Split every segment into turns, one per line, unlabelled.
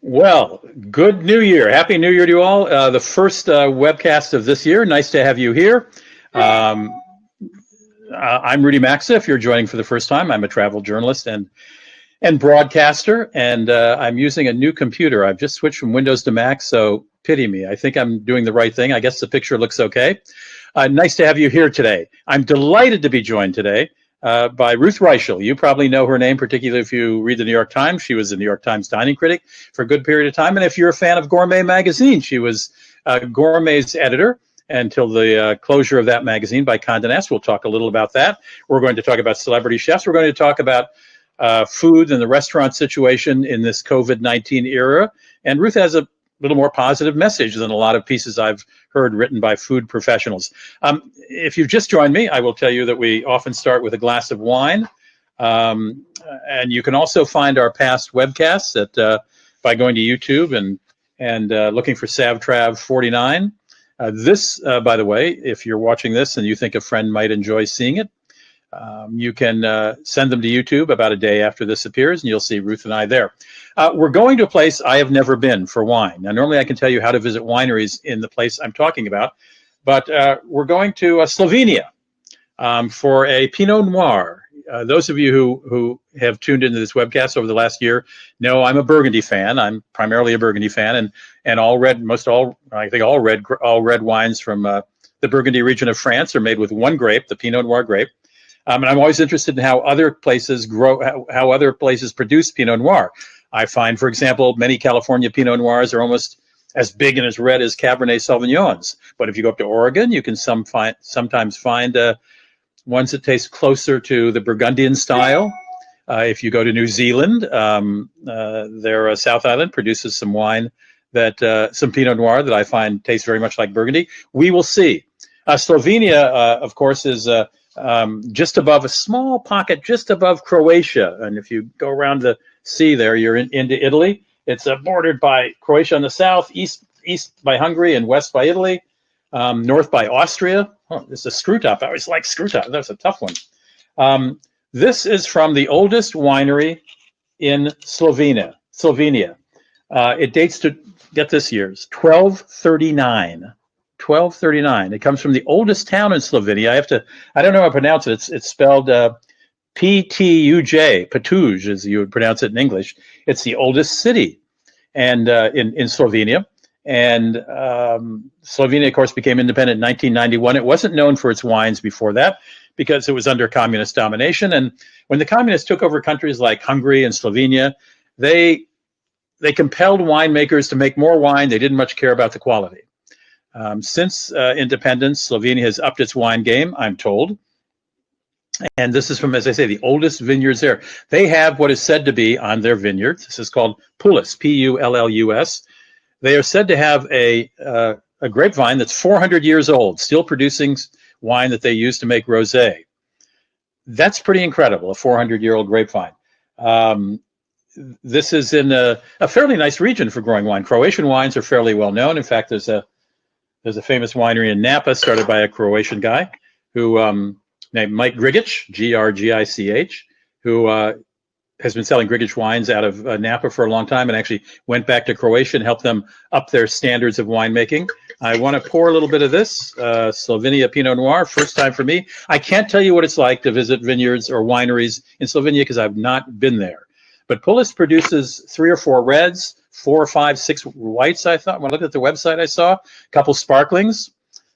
Well, good New Year. Happy New Year to you all. The first webcast of this year. Nice to have you here. Um, I'm Rudy Maxa. If you're joining for the first time, I'm a travel journalist and broadcaster, and I'm using a new computer. I've just switched from Windows to Mac, so pity me. I think I'm doing the right thing. I guess the picture looks okay. Nice to have you here today. I'm delighted to be joined today by Ruth Reichl. You probably know her name, particularly if you read the New York Times. She was the New York Times dining critic for a good period of time. And if you're a fan of Gourmet Magazine, she was Gourmet's editor until the closure of that magazine by Condé Nast. We'll talk a little about that. We're going to talk about celebrity chefs. We're going to talk about food and the restaurant situation in this COVID-19 era. And Ruth has a little more positive message than a lot of pieces I've heard written by food professionals. If you've just joined me, I will tell you that we often start with a glass of wine. And you can also find our past webcasts by going to YouTube and looking for SavTrav49. This, by the way, if you're watching this and you think a friend might enjoy seeing it, you can send them to YouTube about a day after this appears, and you'll see Ruth and I there. We're going to a place I have never been for wine. Now, normally I can tell you how to visit wineries in the place I'm talking about, but we're going to Slovenia for a Pinot Noir. Those of you who have tuned into this webcast over the last year know I'm a Burgundy fan. I'm primarily a Burgundy fan, and all red wines from the Burgundy region of France are made with one grape, the Pinot Noir grape. And I'm always interested in how other places grow, how other places produce Pinot Noir. I find, for example, many California Pinot Noirs are almost as big and as red as Cabernet Sauvignons. But if you go up to Oregon, you can sometimes find ones that taste closer to the Burgundian style. If you go to New Zealand, their South Island produces some wine some Pinot Noir that I find tastes very much like Burgundy. We will see. Slovenia, of course, is just above a small pocket, just above Croatia. And if you go around the sea there, you're into Italy. It's bordered by Croatia on the south, east by Hungary, and west by Italy, north by Austria. Oh, this is a screw top. I always like screw top. That's a tough one. This is from the oldest winery in Slovenia. It dates to, get this year's, 1239. 1239. It comes from the oldest town in Slovenia. I don't know how to pronounce it. It's spelled P-T-U-J, Patuj, as you would pronounce it in English. It's the oldest city and in Slovenia. And Slovenia, of course, became independent in 1991. It wasn't known for its wines before that because it was under communist domination. And when the communists took over countries like Hungary and Slovenia, they compelled winemakers to make more wine. They didn't much care about the quality. Since independence, Slovenia has upped its wine game, I'm told. And this is from, as I say, the oldest vineyards there. They have what is said to be on their vineyard. This is called Pullus, P-U-L-L-U-S. They are said to have a grapevine that's 400 years old, still producing wine that they use to make rosé. That's pretty incredible, a 400-year-old grapevine. This is in a fairly nice region for growing wine. Croatian wines are fairly well known. In fact, there's a famous winery in Napa started by a Croatian guy who named Mike Grgić, G-R-G-I-C-H, who has been selling Grgić wines out of Napa for a long time and actually went back to Croatia and helped them up their standards of winemaking. I want to pour a little bit of this Slovenia Pinot Noir, first time for me. I can't tell you what it's like to visit vineyards or wineries in Slovenia because I've not been there. But Pullus produces 3 or 4 reds, 4 or 5, 6 whites, I thought. When I looked at the website, I saw a couple sparklings,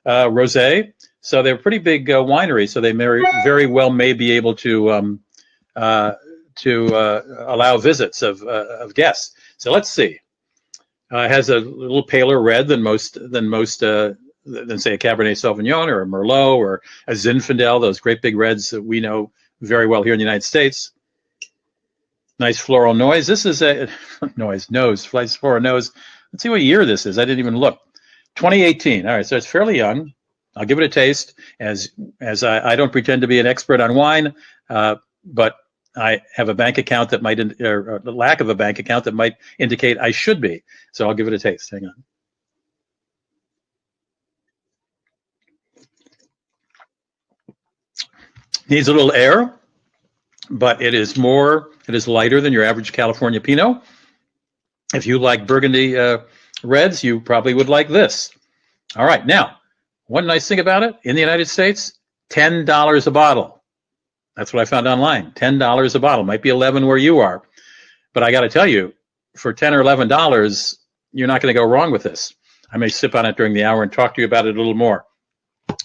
rosé. So they're a pretty big winery. So they very well may be able to allow visits of guests. So let's see. It has a little paler red than say a Cabernet Sauvignon or a Merlot or a Zinfandel, those great big reds that we know very well here in the United States. Nice floral noise. This is a floral nose. Let's see what year this is. I didn't even look. 2018. All right, so it's fairly young. I'll give it a taste. As I don't pretend to be an expert on wine, but I have a bank account that might, or the lack of a bank account that might indicate I should be. So I'll give it a taste. Hang on. Needs a little air, but it is lighter than your average California Pinot. If you like burgundy reds, you probably would like this. All right. Now, one nice thing about it, in the United States, $10 a bottle. That's what I found online. $10 a bottle. Might be 11 where you are. But I got to tell you, for $10 or $11, you're not going to go wrong with this. I may sip on it during the hour and talk to you about it a little more.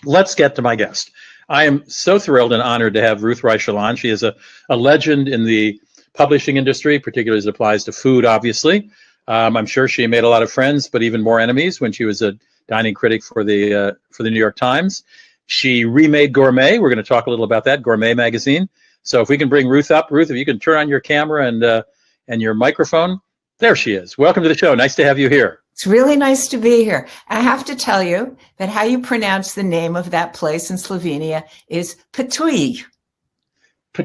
Let's get to my guest. I am so thrilled and honored to have Ruth Reichl on. She is a legend in the publishing industry, particularly as it applies to food, obviously. I'm sure she made a lot of friends, but even more enemies when she was a dining critic for the New York Times. She remade Gourmet. We're going to talk a little about that, Gourmet Magazine. So if we can bring Ruth up. Ruth, if you can turn on your camera and your microphone. There she is. Welcome to the show. Nice to have you here.
It's really nice to be here. I have to tell you that how you pronounce the name of that place in Slovenia is Ptuj.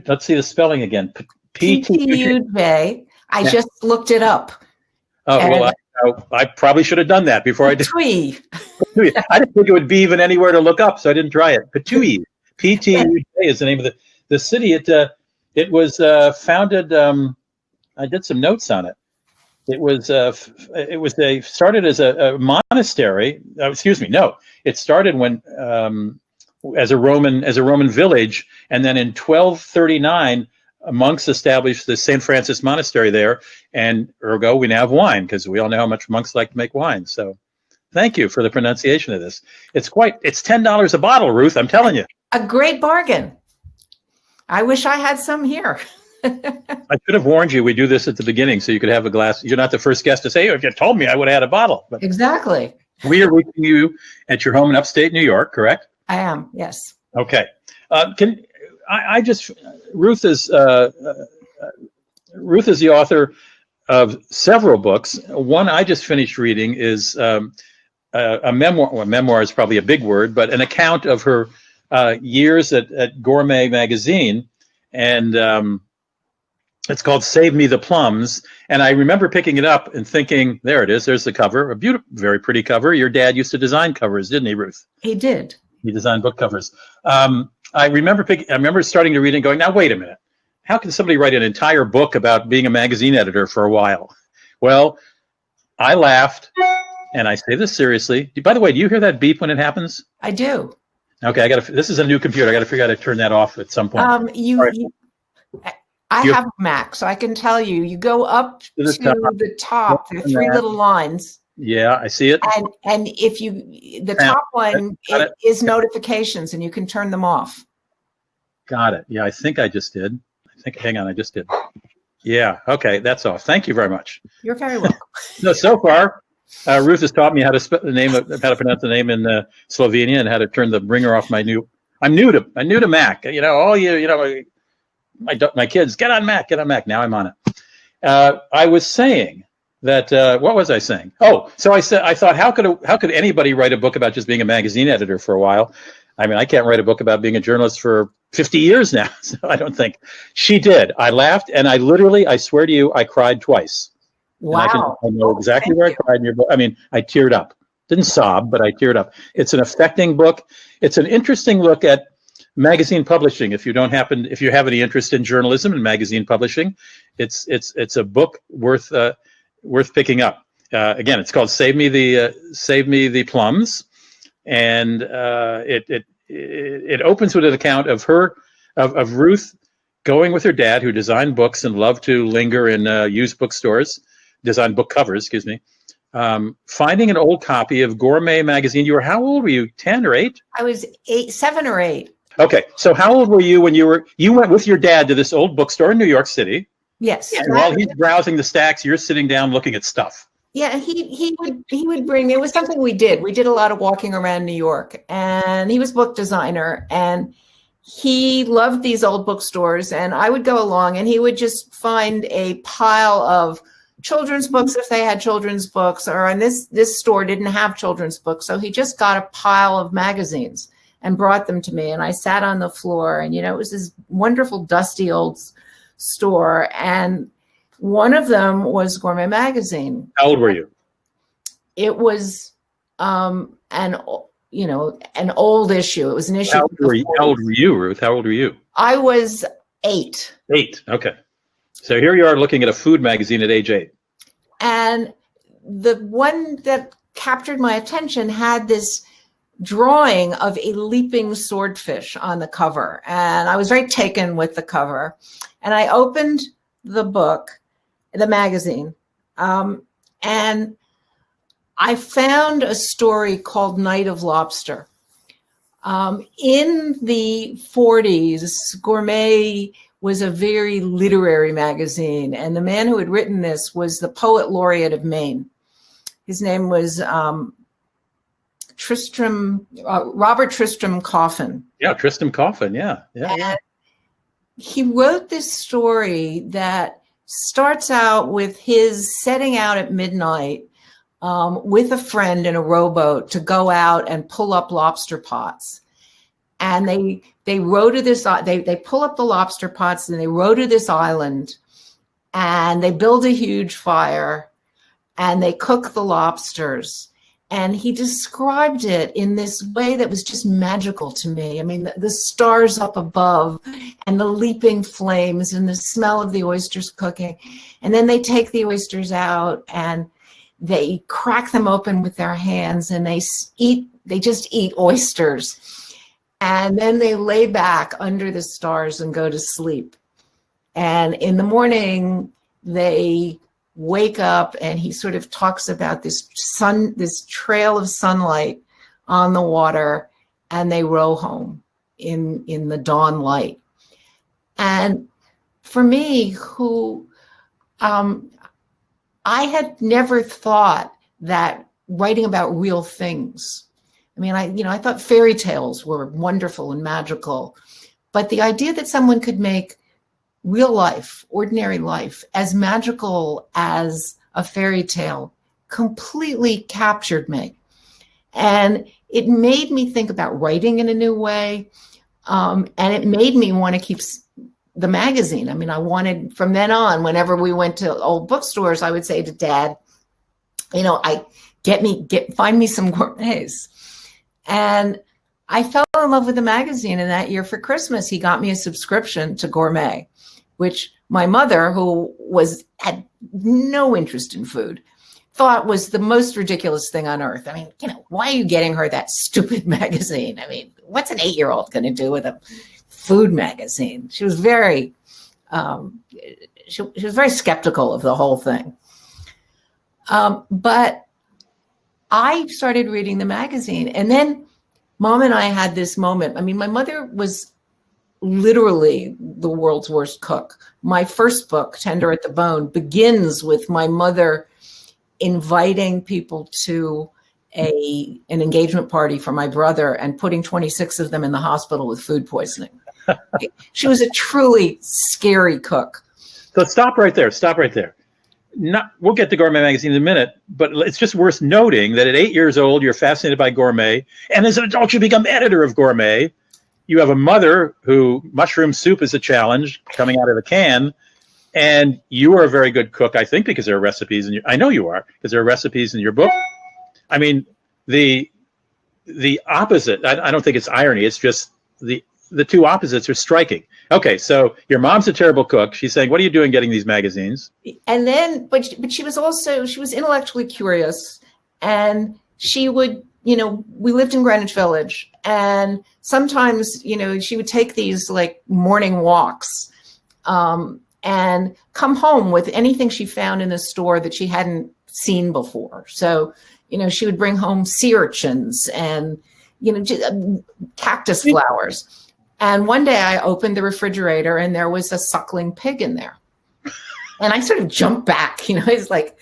Let's see the spelling again.
P-T-U-J. I just looked it up.
Oh, well, I probably should have done that before I did.
Ptuj.
I didn't think it would be even anywhere to look up, so I didn't try it. Ptuj. P-T-U-J is the name of the city. It was founded. I did some notes on it. They started as a monastery. Excuse me, no. It started when as a Roman village, and then in 1239, monks established the St. Francis Monastery there, and ergo we now have wine, because we all know how much monks like to make wine. So, thank you for the pronunciation of this. It's $10 a bottle, Ruth. I'm telling you.
A great bargain. I wish I had some here.
I should have warned you. We do this at the beginning so you could have a glass. You're not the first guest to say, oh, if you told me, I would have had a bottle. But
exactly.
We are reaching you at your home in upstate New York, correct?
I am, yes.
Okay. Ruth is the author of several books. One I just finished reading is a memoir. Well, memoir is probably a big word, but an account of her years at Gourmet Magazine. And it's called Save Me the Plums. And I remember picking it up and thinking, there it is. There's the cover, a beautiful, very pretty cover. Your dad used to design covers, didn't he, Ruth?
He did.
He designed book covers. I remember starting to read and going, now, wait a minute. How can somebody write an entire book about being a magazine editor for a while? Well, I laughed, and I say this seriously. By the way, do you hear that beep when it happens?
I do.
Okay, this is a new computer. I got to figure out how to turn that off at some point.
I have a Mac, so I can tell you. You go up to the top. There are three little lines.
Yeah, I see it.
And if the top one is notifications, and you can turn them off.
Got it. Yeah, I think I just did. Hang on, I just did. Yeah. Okay, that's off. Thank you very much.
You're very welcome.
So far, Ruth has taught me how to pronounce the name in Slovenia and how to turn the ringer off my new. I'm new to Mac. My kids get on Mac. Now I'm on it. I was saying that. What was I saying? Oh, so I thought, how could anybody write a book about just being a magazine editor for a while? I mean, I can't write a book about being a journalist for 50 years now. So I don't think she did. I laughed, and I swear to you, I cried twice.
Wow.
I know exactly where I cried in your book. I mean, I teared up. Didn't sob, but I teared up. It's an affecting book. It's an interesting look at magazine publishing. If you have any interest in journalism and magazine publishing, it's a book worth picking up. Again, it's called Save Me the Plums, and it opens with an account of Ruth going with her dad, who designed books and loved to linger in used bookstores, design book covers, excuse me, finding an old copy of Gourmet Magazine. How old were you, 10 or 8?
I was 7 or 8.
Okay, so how old were you when you went with your dad to this old bookstore in New York City?
Yes.
And while he's browsing the stacks, you're sitting down looking at stuff.
Yeah, he would bring. It was something we did. We did a lot of walking around New York, and he was book designer, and he loved these old bookstores. And I would go along, and he would just find a pile of children's books if they had children's books, or and this store didn't have children's books, so he just got a pile of magazines and brought them to me. And I sat on the floor, and it was this wonderful dusty old store, and one of them was Gourmet Magazine.
How old were you?
It was an old issue. It was an issue.
How old were you, Ruth? How old were you?
I was 8.
8. Okay. So here you are looking at a food magazine at age 8.
And the one that captured my attention had this drawing of a leaping swordfish on the cover. And I was very taken with the cover. And I opened the book, the magazine, and I found a story called Night of Lobster. In the 40s, Gourmet was a very literary magazine. And the man who had written this was the poet laureate of Maine. His name was Robert Tristram Coffin.
Yeah, Tristram Coffin. Yeah.
And he wrote this story that starts out with his setting out at midnight with a friend in a rowboat to go out and pull up lobster pots. And they row to this, they pull up the lobster pots and they row to this island and they build a huge fire and they cook the lobsters. And he described it in this way that was just magical to me. I mean, the stars up above and the leaping flames and the smell of the oysters cooking. And then they take the oysters out and they crack them open with their hands and they just eat oysters. And then they lay back under the stars and go to sleep. And in the morning, they wake up and he sort of talks about this trail of sunlight on the water, and they row home in the dawn light. And for me, who I had never thought that writing about real things. I mean, I thought fairy tales were wonderful and magical, but the idea that someone could make real life, ordinary life, as magical as a fairy tale completely captured me. And it made me think about writing in a new way. And it made me want to keep the magazine. I mean, I wanted, from then on, whenever we went to old bookstores, I would say to Dad, find me some gourmets. And I fell in love with the magazine. And that year for Christmas, he got me a subscription to Gourmet, which my mother, who had no interest in food, thought was the most ridiculous thing on earth. I mean, why are you getting her that stupid magazine? I mean, what's an 8-year-old going to do with a food magazine? She was very, she was very skeptical of the whole thing. But I started reading the magazine, and then Mom and I had this moment. I mean, my mother was literally the world's worst cook. My first book, Tender at the Bone, begins with my mother inviting people to an engagement party for my brother and putting 26 of them in the hospital with food poisoning. She was a truly scary cook.
So stop right there. We'll get to Gourmet Magazine in a minute, but it's just worth noting that at 8 years old, you're fascinated by gourmet. And as an adult, you become editor of Gourmet. You have a mother who mushroom soup is a challenge coming out of a can. And you are a very good cook, I think, because there are recipes I know you are, because there are recipes in your book. I mean, the opposite, I don't think it's irony. It's just the two opposites are striking. Okay, so your mom's a terrible cook. She's saying, what are you doing getting these magazines?
And then, but she was intellectually curious, and she would, we lived in Greenwich Village, and sometimes, she would take these like morning walks and come home with anything she found in the store that she hadn't seen before. So, she would bring home sea urchins and, cactus flowers. And one day I opened the refrigerator and there was a suckling pig in there. And I sort of jumped back, it's like,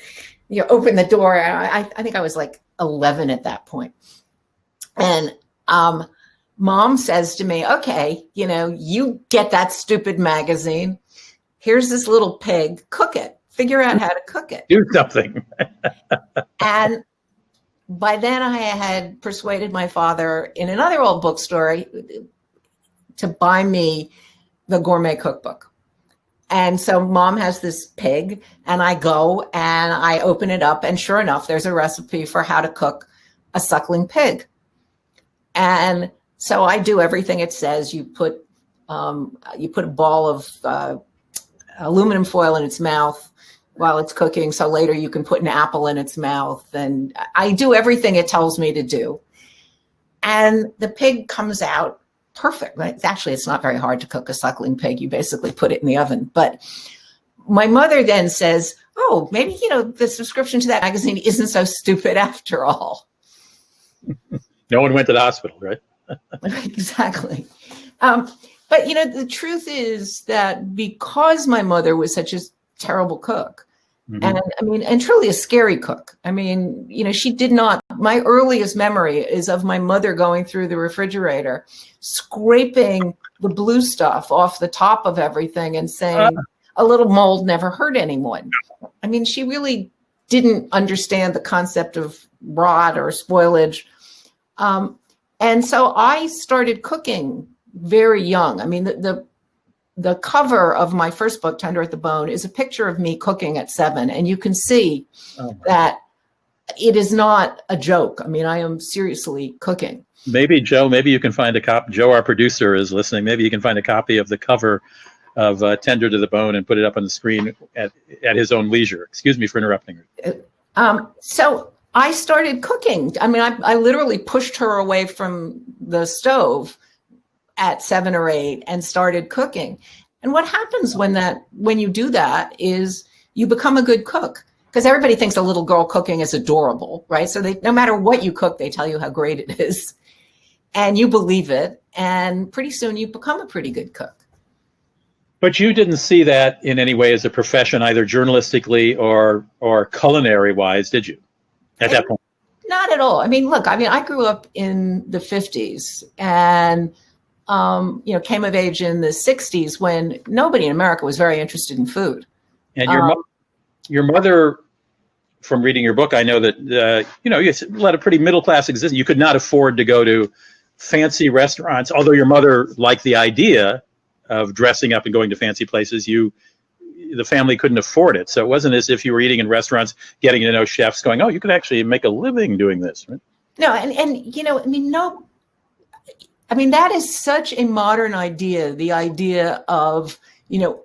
open the door. I think I was like 11 at that point. And Mom says to me, okay, you get that stupid magazine. Here's this little pig, cook it, figure out how to cook it.
Do something.
And by then I had persuaded my father in another old bookstore to buy me the Gourmet cookbook. And so Mom has this pig, and I go and I open it up, and sure enough, there's a recipe for how to cook a suckling pig. And so I do everything it says. You put a ball of aluminum foil in its mouth, while it's cooking. So later you can put an apple in its mouth. And I do everything it tells me to do. And the pig comes out perfect. Actually, it's not very hard to cook a suckling pig. You basically put it in the oven. But my mother then says, oh, maybe, the subscription to that magazine isn't so stupid after all.
No one went to the hospital, right?
Exactly. But, the truth is that because my mother was such a terrible cook, and truly a scary cook. She did not, my earliest memory is of my mother going through the refrigerator, scraping the blue stuff off the top of everything and saying, a little mold never hurt anyone. She really didn't understand the concept of rot or spoilage. And so I started cooking very young. The cover of my first book, Tender at the Bone, is a picture of me cooking at 7. And you can see that it is not a joke. I am seriously cooking.
Maybe, Joe, you can find a copy. Joe, our producer, is listening. Maybe you can find a copy of the cover of Tender to the Bone and put it up on the screen at his own leisure. Excuse me for interrupting her.
So I started cooking. I literally pushed her away from the stove at 7 or 8 and started cooking. And what happens when you do that is you become a good cook, because everybody thinks a little girl cooking is adorable, right? So no matter what you cook, they tell you how great it is, and you believe it. And pretty soon you become a pretty good cook.
But you didn't see that in any way as a profession, either journalistically or culinary wise, did you? At that point?
Not at all. Look, I grew up in the 50s and came of age in the 60s when nobody in America was very interested in food.
And your mother, from reading your book, I know that, you led a pretty middle-class existence. You could not afford to go to fancy restaurants, although your mother liked the idea of dressing up and going to fancy places. The family couldn't afford it. So it wasn't as if you were eating in restaurants, getting to know chefs, going, oh, you could actually make a living doing this, right?
No, that is such a modern idea, the idea of,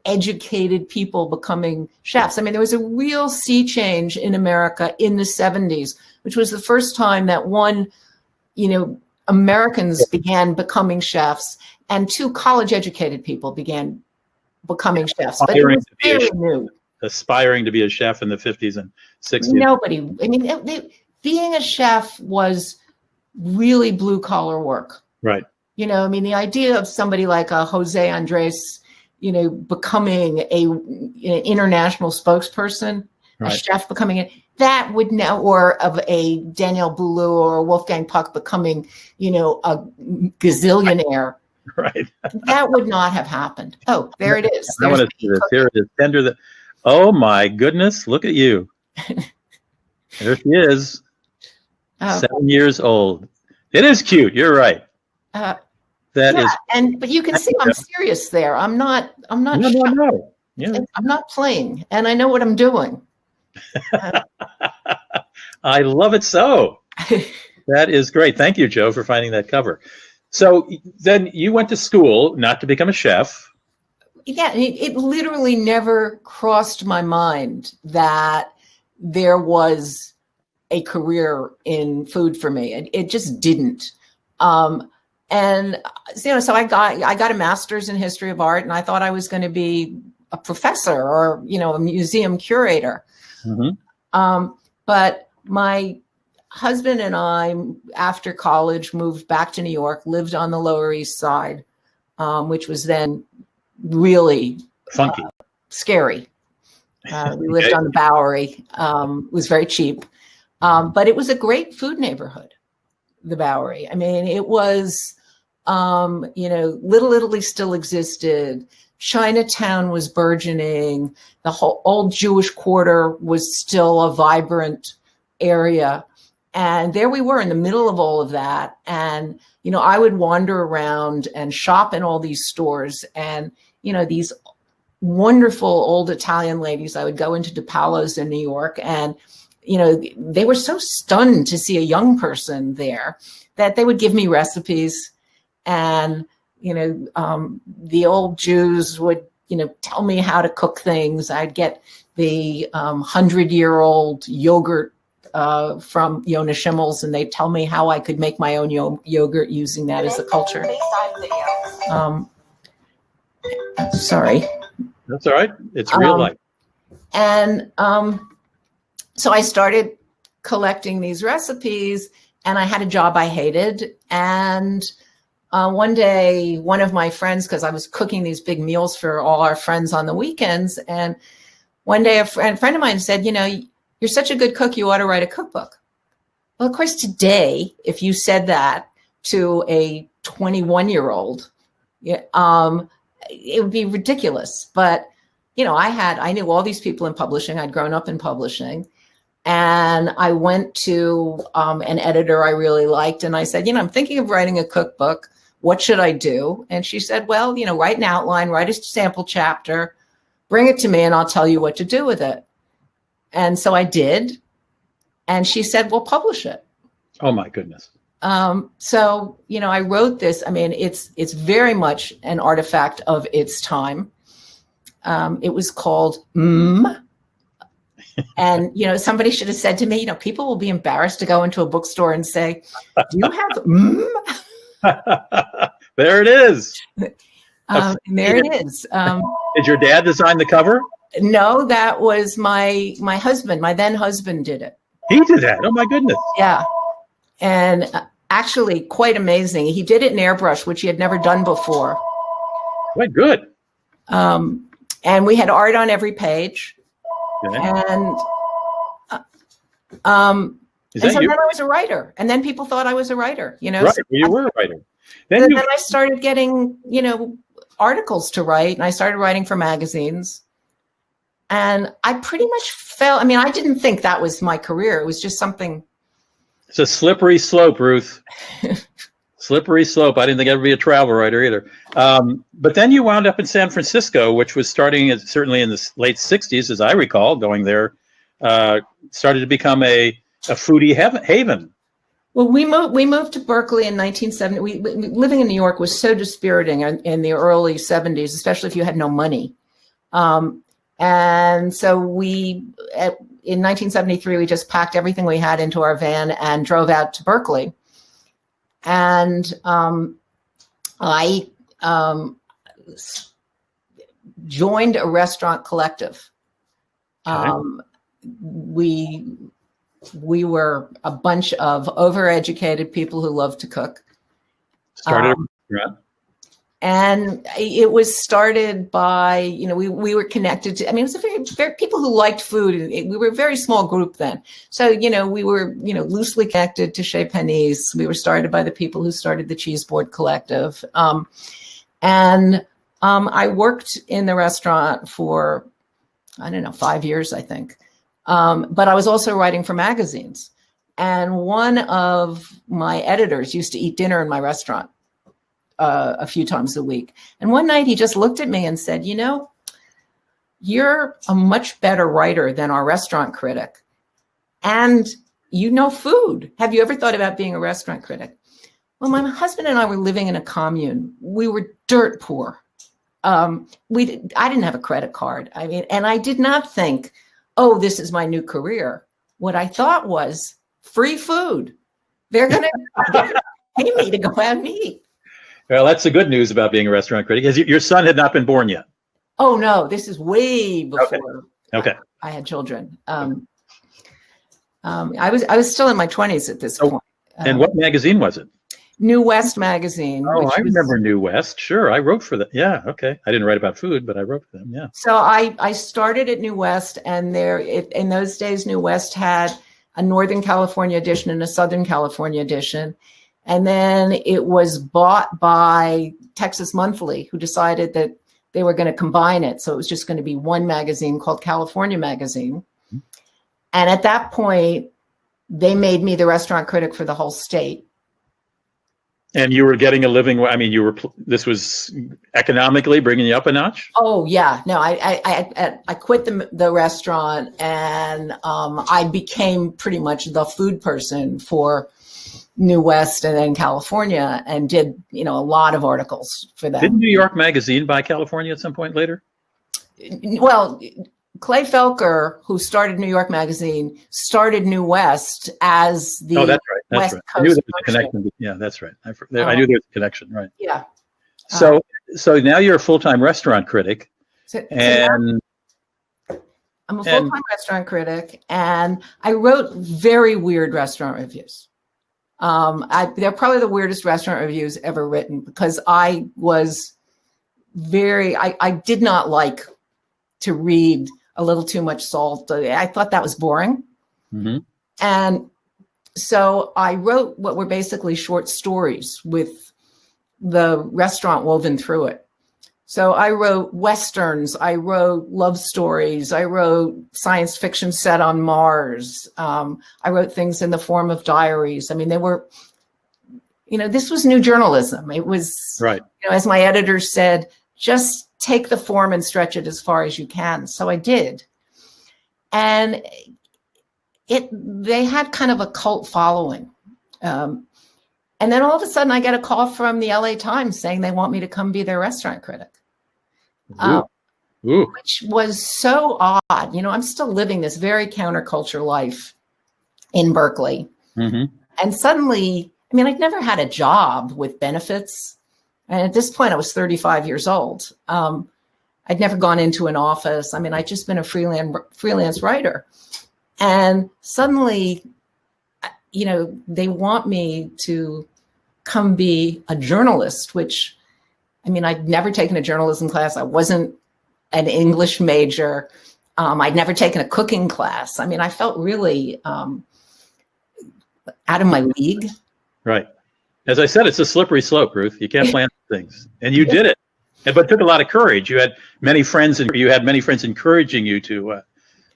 educated people becoming chefs. There was a real sea change in America in the 70s, which was the first time that Americans began becoming chefs and 2 college-educated people began becoming chefs. But it was very new.
Aspiring to be a chef in the 50s and 60s.
Nobody. Being a chef was really blue-collar work.
Right.
The idea of somebody like a Jose Andres, becoming an international spokesperson, right, a chef becoming that would now, or of a Daniel Boulou or a Wolfgang Puck becoming, a gazillionaire.
Right.
That would not have happened. Oh, there it is.
I want to see this. Here it is. Tender. Oh my goodness! Look at you. There she is. 7 years old. It is cute. You're right.
But you can see I'm serious there. I'm not.
No. Yeah.
I'm not playing, and I know what I'm doing.
I love it so. That is great. Thank you, Joe, for finding that cover. So then you went to school not to become a chef.
Yeah, it literally never crossed my mind that there was a career in food for me. It just didn't. And so I got a master's in history of art, and I thought I was going to be a professor or a museum curator. Mm-hmm. But my husband and I, after college, moved back to New York, lived on the Lower East Side, which was then really
funky,
scary. We lived on the Bowery. It was very cheap, but it was a great food neighborhood, the Bowery. It was, Little Italy still existed. Chinatown was burgeoning. The whole old Jewish quarter was still a vibrant area. And there we were in the middle of all of that. And, I would wander around and shop in all these stores, and, these wonderful old Italian ladies. I would go into DePaolo's in New York, and, they were so stunned to see a young person there that they would give me recipes. And, the old Jews would tell me how to cook things. I'd get the 100-year-old yogurt from Yona Schimmel's, and they'd tell me how I could make my own yogurt using that as a culture. Sorry.
That's all right. It's real life.
And so I started collecting these recipes, and I had a job I hated. And one day, one of my friends, because I was cooking these big meals for all our friends on the weekends, and one day a friend of mine said, you're such a good cook, you ought to write a cookbook. Well, of course, today, if you said that to a 21-year-old, it would be ridiculous. But, I knew all these people in publishing. I'd grown up in publishing. And I went to an editor I really liked, and I said, I'm thinking of writing a cookbook. What should I do? And she said, well, write an outline, write a sample chapter, bring it to me, and I'll tell you what to do with it. And so I did. And she said, well, publish it.
Oh, my goodness.
So, I wrote this. I mean, it's very much an artifact of its time. It was called And, somebody should have said to me, people will be embarrassed to go into a bookstore and say, do you have
There it is.
And there it is.
Did your dad design the cover?
No, that was my husband. My then husband did it.
He did that. Oh, my goodness.
Yeah. And actually quite amazing. He did it in airbrush, which he had never done before.
Quite good.
And we had art on every page.
Okay.
And so then I was a writer. And then people thought I was a writer,
Right,
So
you were a writer.
Then I started getting, articles to write, and I started writing for magazines. And I pretty much I didn't think that was my career. It was just something.
It's a slippery slope, Ruth. Slippery slope. I didn't think I'd be a travel writer either. But then you wound up in San Francisco, which was certainly in the late 60s, as I recall, going there, started to become a foodie haven.
Well, we moved to Berkeley in 1970. Living in New York was so dispiriting in the early 70s, especially if you had no money. And so in 1973, we just packed everything we had into our van and drove out to Berkeley. And I joined a restaurant collective.
Okay.
We were a bunch of overeducated people who loved to cook.
Started a restaurant.
And it was started by, we were connected to, it was a very people who liked food. We were a very small group then. So, we were, loosely connected to Chez Panisse. We were started by the people who started the Cheese Board Collective. And I worked in the restaurant for, 5 years, I think. But I was also writing for magazines. And one of my editors used to eat dinner in my restaurant a few times a week. And one night he just looked at me and said, you're a much better writer than our restaurant critic. And food. Have you ever thought about being a restaurant critic? Well, my husband and I were living in a commune. We were dirt poor. I didn't have a credit card. And I did not think, oh, this is my new career. What I thought was free food. They're going to pay me to go out and eat.
Well, that's the good news about being a restaurant critic, is your son had not been born yet.
Oh, no, this is way before
Okay.
I had children. I was still in my 20s at this point.
And what magazine was it?
New West magazine.
Oh, I remember New West. Sure, I wrote for that. Yeah, okay. I didn't write about food, but I wrote for them, yeah.
So I started at New West, and in those days, New West had a Northern California edition and a Southern California edition. And then it was bought by Texas Monthly, who decided that they were going to combine it. So it was just going to be one magazine called California Magazine. Mm-hmm. And at that point, they made me the restaurant critic for the whole state.
And you were getting a living. This was economically bringing you up a notch?
Oh, yeah. No, I quit the restaurant, and I became pretty much the food person for New West and then California, and did, a lot of articles for them.
Didn't New York Magazine buy California at some point later?
Well, Clay Felker, who started New York Magazine, started New West as the
that's right. That's
West
right.
Coast
I knew there was a
version.
connection. Yeah, that's right. I knew there was a connection. Right.
Yeah.
So now you're a full-time restaurant critic,
So
and
I'm a full-time restaurant critic, and I wrote very weird restaurant reviews. They're probably the weirdest restaurant reviews ever written, because I was I did not like to read a little too much salt. I thought that was boring.
Mm-hmm.
And so I wrote what were basically short stories with the restaurant woven through it. So I wrote Westerns, I wrote love stories, I wrote science fiction set on Mars. I wrote things in the form of diaries. I mean, they were, this was new journalism. It was,
right.
As my editor said, just take the form and stretch it as far as you can. So I did. And they had kind of a cult following. And then all of a sudden I get a call from the LA Times saying they want me to come be their restaurant critic. Which was so odd. I'm still living this very counterculture life in Berkeley.
Mm-hmm.
And suddenly, I'd never had a job with benefits. And at this point, I was 35 years old. I'd never gone into an office. I'd just been a freelance writer. And suddenly, they want me to come be a journalist, which, I'd never taken a journalism class. I wasn't an English major. I'd never taken a cooking class. I felt really out of my league.
Right. As I said, it's a slippery slope, Ruth. You can't plan things. And you did it. But it took a lot of courage. You had many friends, encouraging you to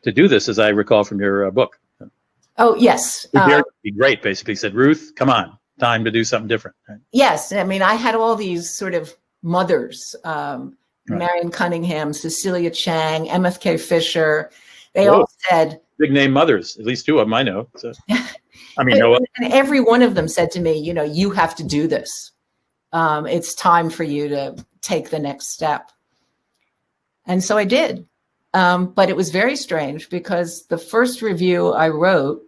do this, as I recall from your book.
Oh, yes.
Who dared to be great, basically said, Ruth, come on, time to do something different. Right?
Yes. I had all these sort of mothers,
right.
Marion Cunningham, Cecilia Chang, MFK Fisher. They all said...
Big name mothers, at least two of them I know. So.
And every one of them said to me, you have to do this. It's time for you to take the next step. And so I did. But it was very strange, because the first review I wrote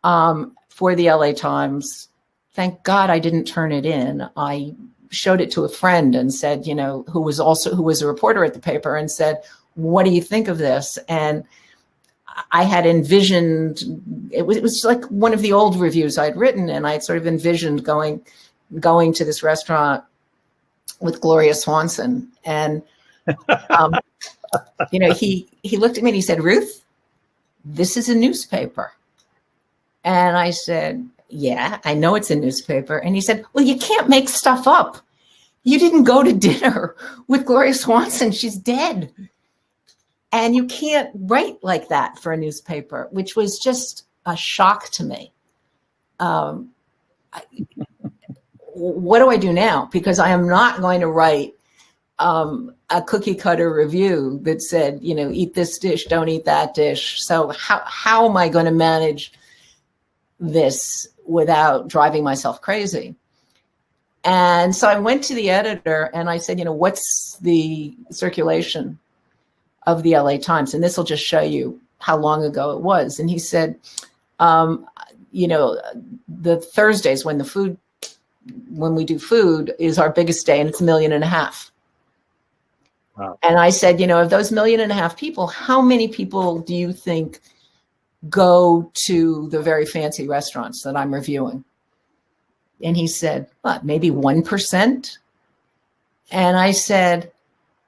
for the LA Times, thank God I didn't turn it in. I showed it to a friend and said, who was a reporter at the paper, and said, what do you think of this? And I had envisioned, it was like one of the old reviews I'd written, and I had sort of envisioned going to this restaurant with Gloria Swanson. And, he looked at me and he said, Ruth, this is a newspaper. And I said, yeah, I know it's a newspaper. And he said, well, you can't make stuff up. You didn't go to dinner with Gloria Swanson. She's dead. And you can't write like that for a newspaper, which was just a shock to me. What do I do now? Because I am not going to write a cookie cutter review that said, eat this dish, don't eat that dish. So how am I going to manage this without driving myself crazy? And so I went to the editor and I said, what's the circulation of the LA Times? And this will just show you how long ago it was. And he said, the Thursdays when we do food is our biggest day, and it's 1.5 million. Wow. And I said, of those 1.5 million people, how many people do you think go to the very fancy restaurants that I'm reviewing? And he said, what, maybe 1%? And I said,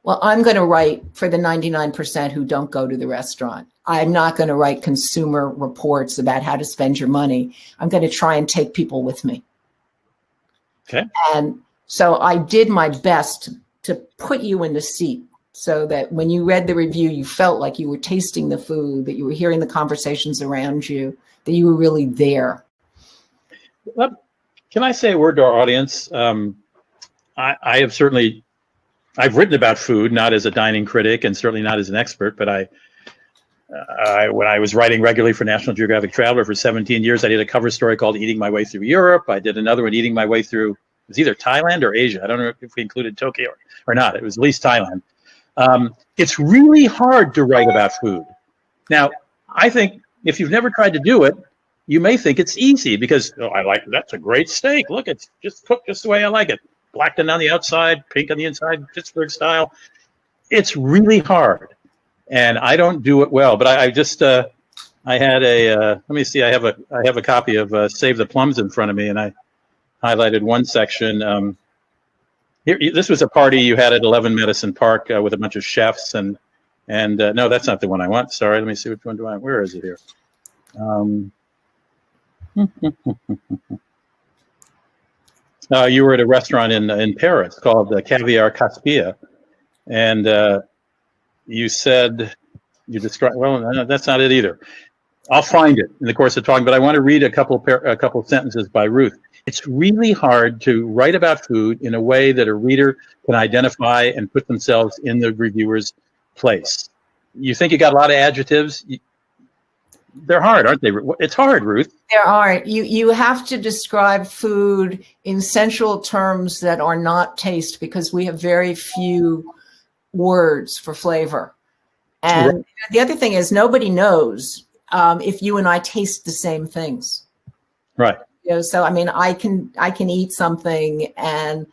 well, I'm going to write for the 99% who don't go to the restaurant. I'm not going to write consumer reports about how to spend your money. I'm going to try and take people with me.
Okay.
And so I did my best to put you in the seat so that when you read the review, you felt like you were tasting the food, that you were hearing the conversations around you, that you were really there.
Well, can I say a word to our audience? I've written about food, not as a dining critic and certainly not as an expert, but when I was writing regularly for National Geographic Traveler for 17 years, I did a cover story called Eating My Way Through Europe. I did another one, Eating My Way Through, it was either Thailand or Asia. I don't know if we included Tokyo or not. It was at least Thailand. It's really hard to write about food. Now, I think if you've never tried to do it, you may think it's easy because that's a great steak. Look, it's just cooked just the way I like it. Blacked on the outside, pink on the inside, Pittsburgh style. It's really hard, and I don't do it well. But I just I had let me see. I have a copy of Save the Plums in front of me, and I highlighted one section. This was a party you had at 11 Medicine Park with a bunch of chefs and no, that's not the one I want. Sorry, let me see which one do I want. Where is it here? You were at a restaurant in Paris called Caviar Caspia, and you said you described. Well, no, that's not it either. I'll find it in the course of talking, but I want to read a couple sentences by Ruth. It's really hard to write about food in a way that a reader can identify and put themselves in the reviewer's place. You think you got a lot of adjectives? They're hard, aren't they? It's hard, Ruth.
There are. You have to describe food in sensual terms that are not taste, because we have very few words for flavor. And
Right.
The other thing is, nobody knows if you and I taste the same things.
Right.
So I mean, I can eat something, and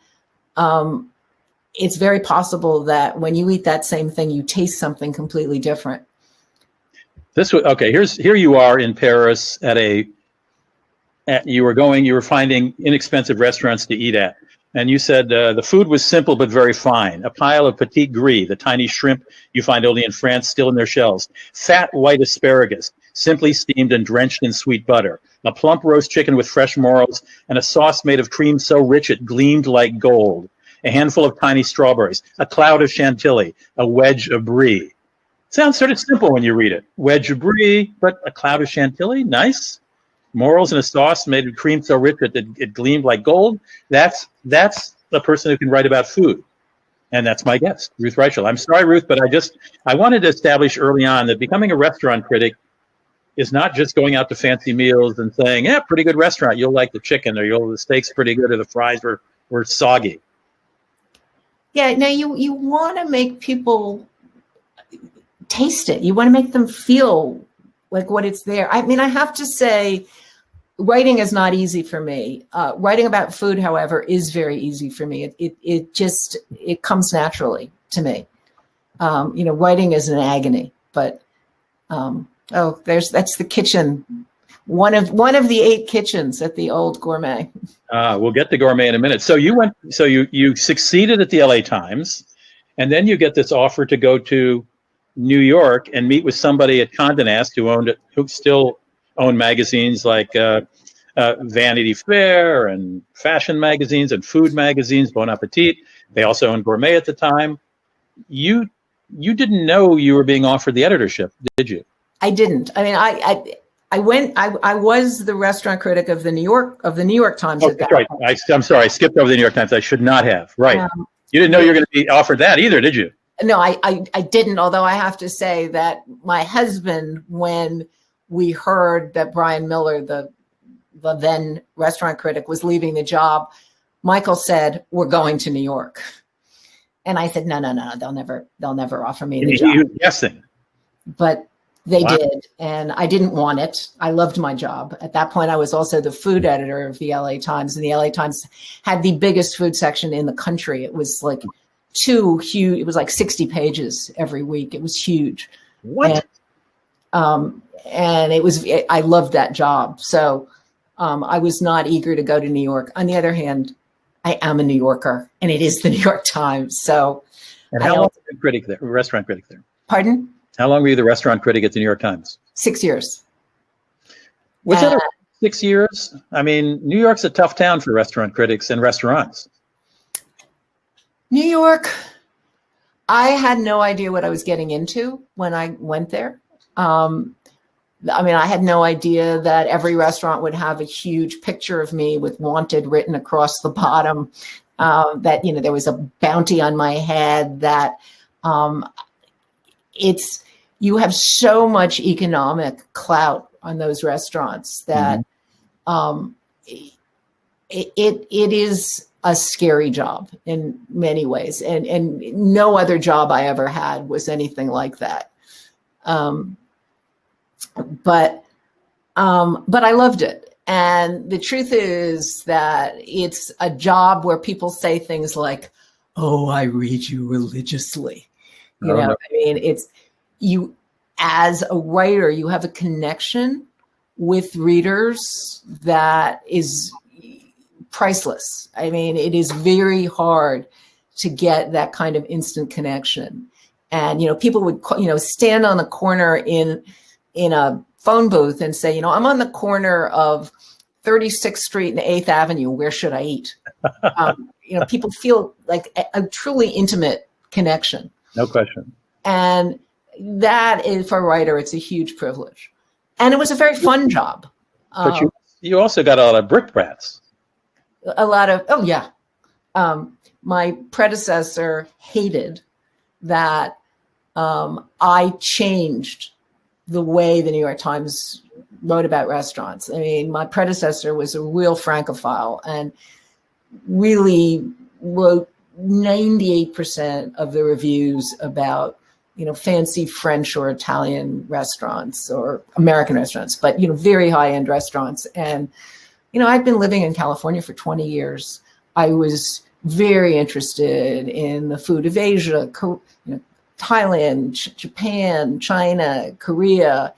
it's very possible that when you eat that same thing, you taste something completely different. Here you are in Paris you were finding inexpensive restaurants to eat at, and you said the food was simple but very fine. A pile of petit gris, the tiny shrimp you find only in France, still in their shells. Fat white asparagus, simply steamed and drenched in sweet butter. A plump roast chicken with fresh morels, and a sauce made of cream so rich it gleamed like gold. A handful of tiny strawberries, a cloud of chantilly, a wedge of brie. Sounds sort of simple when you read it. Wedge of brie, but a cloud of chantilly, nice. Morels and a sauce made of cream so rich that it gleamed like gold. That's the person who can write about food. And that's my guest, Ruth Reichl. I'm sorry, Ruth, but I wanted to establish early on that becoming a restaurant critic is not just going out to fancy meals and saying, yeah, pretty good restaurant. You'll like the chicken, or the steak's pretty good, or the fries were soggy. Yeah, now you want to make people taste it. You want to make them feel like what it's there. I mean, I have to say, writing is not easy for me. Writing about food, however, is very easy for me. It comes naturally to me. Writing is an agony, but that's the kitchen. One of the 8 kitchens at the old Gourmet.
We'll get to Gourmet in a minute. So you succeeded at the LA Times, and then you get this offer to go to New York and meet with somebody at Condé Nast who still owned magazines like Vanity Fair and fashion magazines and food magazines, Bon Appetit. They also owned Gourmet at the time. You didn't know you were being offered the editorship, did you?
I didn't. I mean, I was the restaurant critic of the New York Times.
Oh, that's right. I'm sorry, I skipped over the New York Times. I should not have. Right. You didn't know you were going to be offered that either, did you?
No, I didn't. Although I have to say that my husband, when we heard that Brian Miller, the then restaurant critic, was leaving the job, Michael said, "We're going to New York." And I said, no, they'll never offer me the job.
He was guessing.
But they did, and I didn't want it. I loved my job. At that point, I was also the food editor of the LA Times, and the LA Times had the biggest food section in the country. It was like huge. It was like 60 pages every week. It was huge.
What?
And it was. I loved that job. So I was not eager to go to New York. On the other hand, I am a New Yorker, and it is the New York Times. So,
and how long were you restaurant critic there?
Pardon?
How long were you the restaurant critic at the New York Times?
6 years.
Was it 6 years? I mean, New York's a tough town for restaurant critics and restaurants.
New York, I had no idea what I was getting into when I went there. I mean, I had no idea that every restaurant would have a huge picture of me with "wanted" written across the bottom, that, there was a bounty on my head, that you have so much economic clout on those restaurants that it is a scary job in many ways. And no other job I ever had was anything like that. But I loved it. And the truth is that it's a job where people say things like, "Oh, I read you religiously." I mean, it's you as a writer, you have a connection with readers that is priceless. I mean, it is very hard to get that kind of instant connection. And, people would, stand on the corner in a phone booth and say, "I'm on the corner of 36th Street and 8th Avenue. Where should I eat?" People feel like a truly intimate connection.
No question.
And that is, for a writer, it's a huge privilege. And it was a very fun job.
But you also got a lot of brickbats.
A lot of, oh yeah. My predecessor hated that I changed the way the New York Times wrote about restaurants. I mean, my predecessor was a real Francophile and really wrote 98% of the reviews about, fancy French or Italian restaurants or American restaurants, but, very high-end restaurants. And, I've been living in California for 20 years. I was very interested in the food of Asia, Thailand, Japan, China, Korea,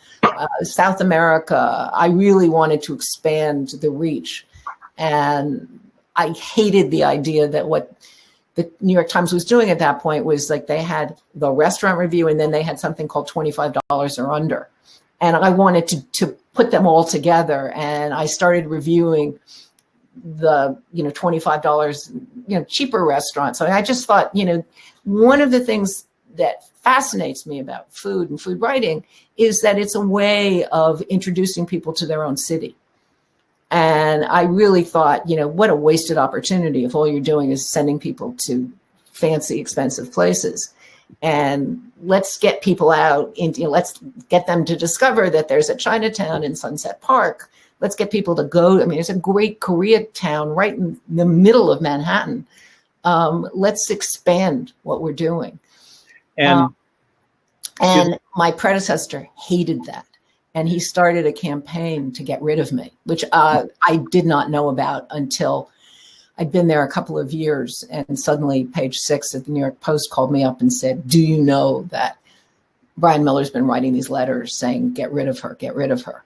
South America. I really wanted to expand the reach. And I hated the idea that what the New York Times was doing at that point was like they had the restaurant review and then they had something called $25 or under. And I wanted to put them all together. And I started reviewing the, $25, cheaper restaurants. So I just thought, one of the things that fascinates me about food and food writing is that it's a way of introducing people to their own city. And I really thought, what a wasted opportunity if all you're doing is sending people to fancy, expensive places. And let's get people out into, let's get them to discover that there's a Chinatown in Sunset Park. Let's get people to go. I mean, there's a great Koreatown right in the middle of Manhattan. Let's expand what we're doing. And my predecessor hated that. And he started a campaign to get rid of me, which I did not know about until I'd been there a couple of years. And suddenly Page 6 at the New York Post called me up and said, "Do you know that Brian Miller's been writing these letters saying, get rid of her, get rid of her."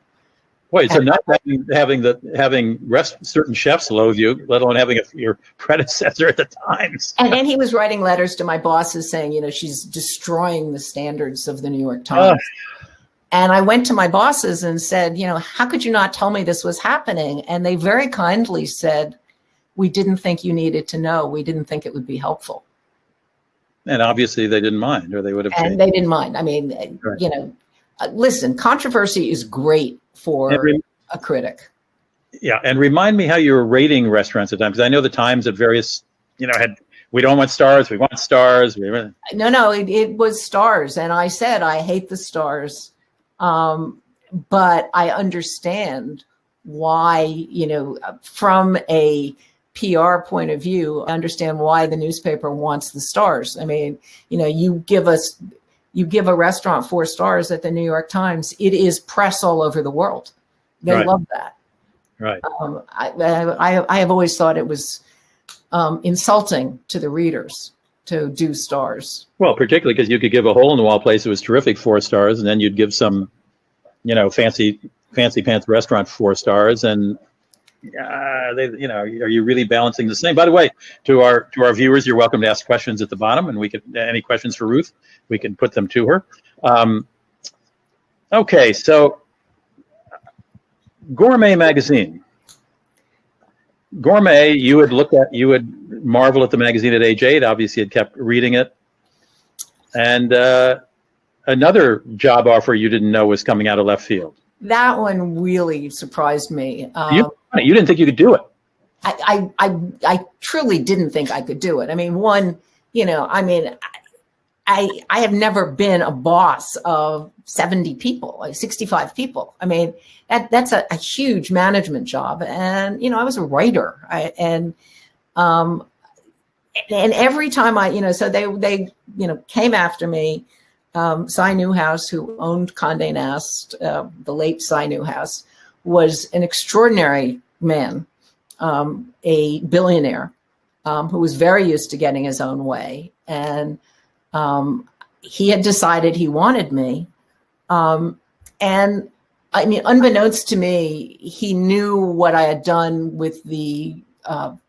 Wait, so not having certain chefs loathe you, let alone having your predecessor at the Times.
And he was writing letters to my bosses saying, she's destroying the standards of the New York Times. And I went to my bosses and said, how could you not tell me this was happening? And they very kindly said, "We didn't think you needed to know. We didn't think it would be helpful."
And obviously they didn't mind, or they would have changed.
And they didn't mind. I mean, right. Listen, controversy is great for a critic.
Yeah, and remind me how you were rating restaurants at the time, because I know the Times at various, had, "We don't want stars, we want stars."
No, it was stars. And I said, I hate the stars. But I understand why, from a PR point of view, I understand why the newspaper wants the stars. I mean, you give a restaurant 4 stars at the New York Times, it is press all over the world. They
Right.
love that.
Right.
I have always thought it was insulting to the readers to do stars.
Well, particularly because you could give a hole in the wall place that was terrific 4 stars, and then you'd give some, fancy pants restaurant 4 stars, and are you really balancing the same? By the way, to our viewers, you're welcome to ask questions at the bottom, and we could any questions for Ruth, we can put them to her. Okay, so Gourmet Magazine. Gourmet, you would marvel at the magazine at age 8. Obviously, had kept reading it. And another job offer you didn't know was coming out of left field.
That one really surprised me.
You didn't think you could do it.
I truly didn't think I could do it. I mean, I have never been a boss of 70 people, like 65 people. I mean, that's a huge management job. And, I was a writer. And every time so they came after me. Cy Newhouse, who owned Condé Nast, the late Cy Newhouse, was an extraordinary man, a billionaire who was very used to getting his own way. And he had decided he wanted me. And I mean, unbeknownst to me, he knew what I had done with the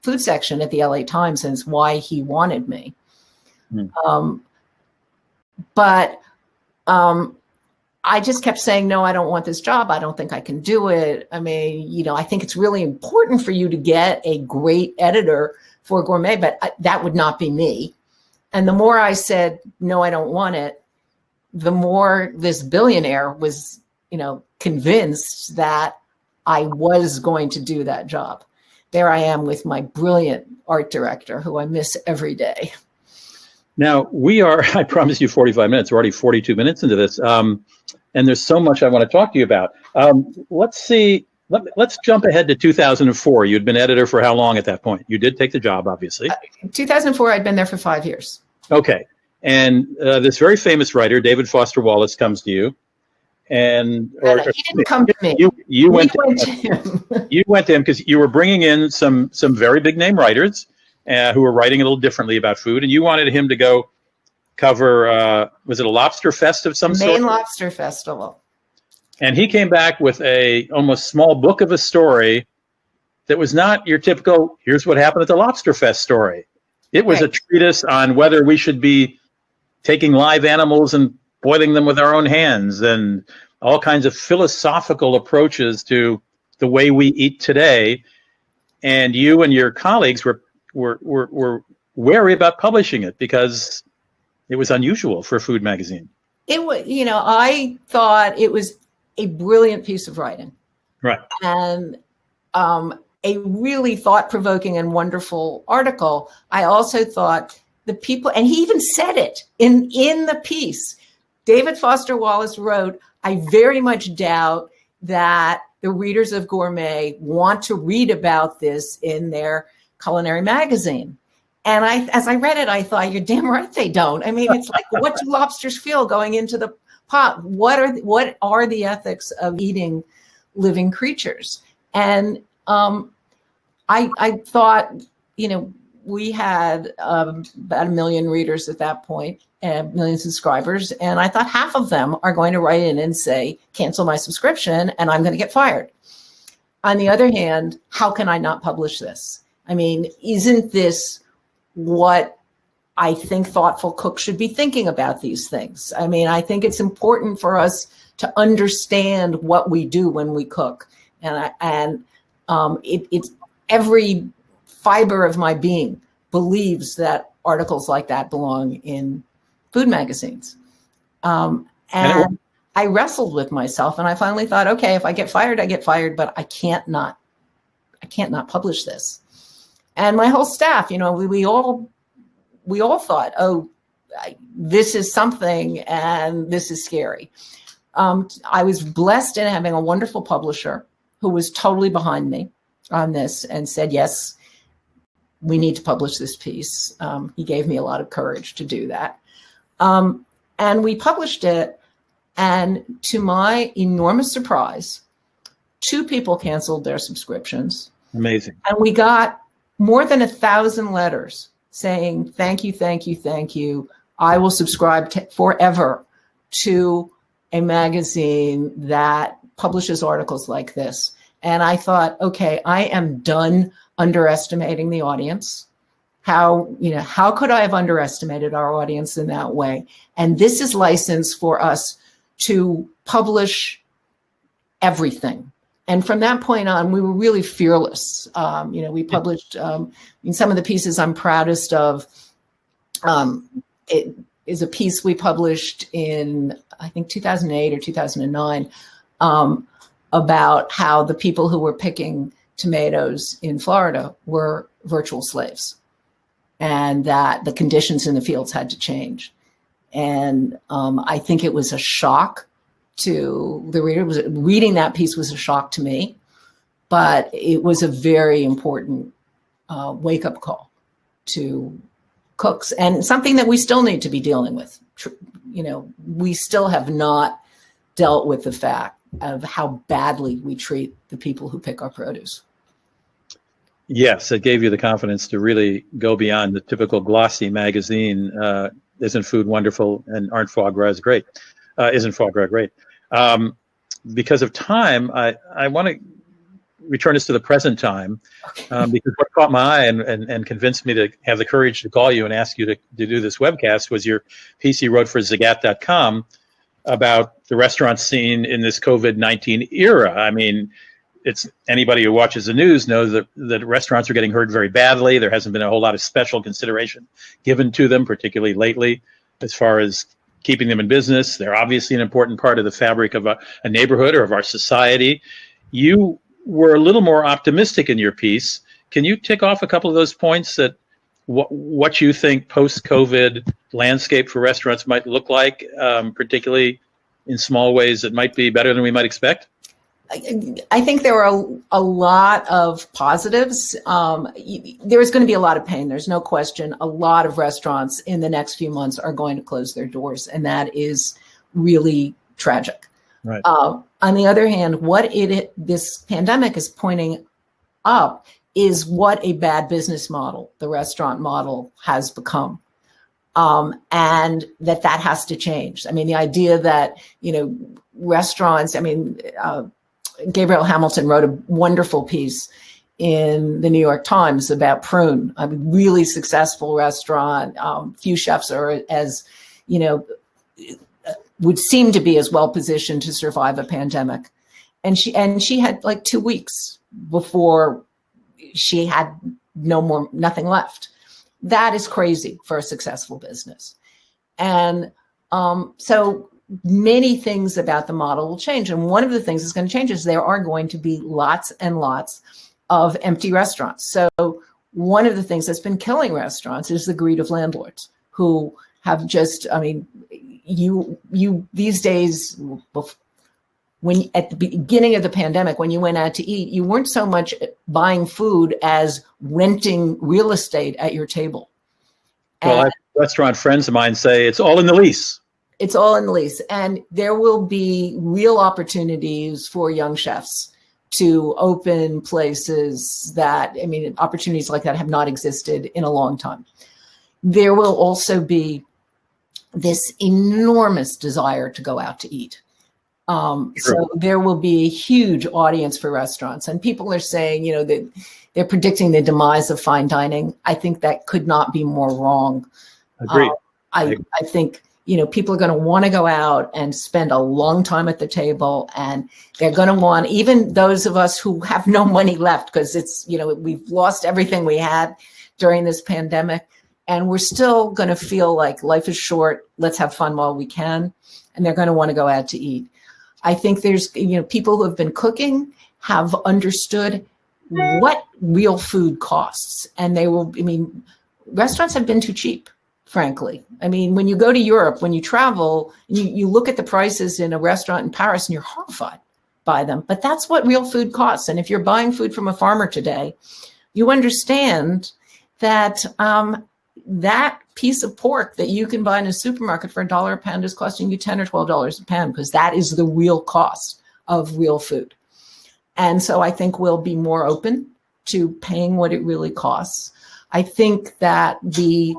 food section at the LA Times and why he wanted me. But I just kept saying, no, I don't want this job. I don't think I can do it. I mean, I think it's really important for you to get a great editor for Gourmet, but that would not be me. And the more I said, no, I don't want it, the more this billionaire was, convinced that I was going to do that job. There I am with my brilliant art director, who I miss every day.
Now, I promised you 45 minutes. We're already 42 minutes into this. And there's so much I want to talk to you about. Let's jump ahead to 2004. You'd been editor for how long at that point? You did take the job, obviously.
2004, I'd been there for 5 years.
Okay. And this very famous writer, David Foster Wallace, comes to you.
He didn't come to me.
You went to him. You went to him because you were bringing in some very big name writers who were writing a little differently about food, and you wanted him to go cover, was it a lobster fest of some sort?
Maine Lobster Festival.
And he came back with a almost small book of a story that was not your typical, here's what happened at the Lobster Fest story. It was a treatise on whether we should be taking live animals and boiling them with our own hands, and all kinds of philosophical approaches to the way we eat today. And you and your colleagues were wary about publishing it because it was unusual for a food magazine.
It was, I thought it was a brilliant piece of writing.
Right.
And a really thought-provoking and wonderful article. I also thought the people, and he even said it in the piece, David Foster Wallace wrote, I very much doubt that the readers of Gourmet want to read about this in their culinary magazine. And as I read it, I thought, you're damn right they don't. I mean, it's like, what do lobsters feel going into the pot? What are the ethics of eating living creatures? And I thought, we had about 1 million readers at that point, and 1 million subscribers. And I thought half of them are going to write in and say, cancel my subscription and I'm going to get fired. On the other hand, how can I not publish this? I mean, isn't this what I think thoughtful cooks should be thinking about these things? I mean, I think it's important for us to understand what we do when we cook. And it's every fiber of my being believes that articles like that belong in food magazines. And I wrestled with myself, and I finally thought, okay, if I get fired, I get fired, but I can't not publish this. And my whole staff, we all thought, oh, this is something, and this is scary. I was blessed in having a wonderful publisher who was totally behind me on this and said, yes, we need to publish this piece. He gave me a lot of courage to do that. And we published it. And to my enormous surprise, 2 people canceled their subscriptions.
Amazing.
And we got more than 1,000 letters saying, thank you, thank you, thank you. I will subscribe forever to a magazine that publishes articles like this. And I thought, okay, I am done underestimating the audience. How could I have underestimated our audience in that way? And this is license for us to publish everything. And from that point on, we were really fearless. We published some of the pieces I'm proudest of. It is a piece we published in, I think, 2008 or 2009, about how the people who were picking tomatoes in Florida were virtual slaves, and that the conditions in the fields had to change. And I think it was a shock to the reader. Reading that piece was a shock to me, but it was a very important wake-up call to cooks, and something that we still need to be dealing with. We still have not dealt with the fact of how badly we treat the people who pick our produce.
Yes, it gave you the confidence to really go beyond the typical glossy magazine. Isn't food wonderful, and aren't foie gras great? Isn't foie gras great? Because of time, I want to return us to the present time, because what caught my eye and convinced me to have the courage to call you and ask you to do this webcast was your piece you wrote for Zagat.com about the restaurant scene in this COVID-19 era. I mean, it's anybody who watches the news knows that restaurants are getting hurt very badly. There hasn't been a whole lot of special consideration given to them, particularly lately, as far as keeping them in business. They're obviously an important part of the fabric of a neighborhood or of our society. You were a little more optimistic in your piece. Can you tick off a couple of those points that what you think post-COVID landscape for restaurants might look like, particularly in small ways that might be better than we might expect?
I think there are a lot of positives. There's going to be a lot of pain. There's no question. A lot of restaurants in the next few months are going to close their doors, and that is really tragic.
Right.
On the other hand, this pandemic is pointing up is what a bad business model the restaurant model has become. And that has to change. I mean, the idea that, restaurants, Gabriel Hamilton wrote a wonderful piece in the New York Times about Prune, a really successful restaurant. Few chefs are as, would seem to be as well positioned to survive a pandemic. And she had like 2 weeks before she had nothing left. That is crazy for a successful business. And so many things about the model will change. And one of the things that's going to change is there are going to be lots and lots of empty restaurants. So one of the things that's been killing restaurants is the greed of landlords who have just, you these days, when at the beginning of the pandemic, when you went out to eat, you weren't so much buying food as renting real estate at your table.
Well, I have restaurant friends of mine say it's all in the lease.
It's all in the lease. And there will be real opportunities for young chefs to open places that, opportunities like that have not existed in a long time. There will also be this enormous desire to go out to eat. So there will be a huge audience for restaurants, and people are saying, that they're predicting the demise of fine dining. I think that could not be more wrong.
Agreed.
I think, people are going to want to go out and spend a long time at the table, and they're going to want, even those of us who have no money left, because it's, we've lost everything we had during this pandemic, and we're still going to feel like life is short. Let's have fun while we can. And they're going to want to go out to eat. I think there's, people who have been cooking have understood what real food costs. And restaurants have been too cheap, frankly. When you go to Europe, when you travel, you look at the prices in a restaurant in Paris and you're horrified by them. But that's what real food costs. And if you're buying food from a farmer today, you understand that that piece of pork that you can buy in a supermarket for $1 a pound is costing you $10 or $12 a pound, because that is the real cost of real food. And so I think we'll be more open to paying what it really costs. I think that the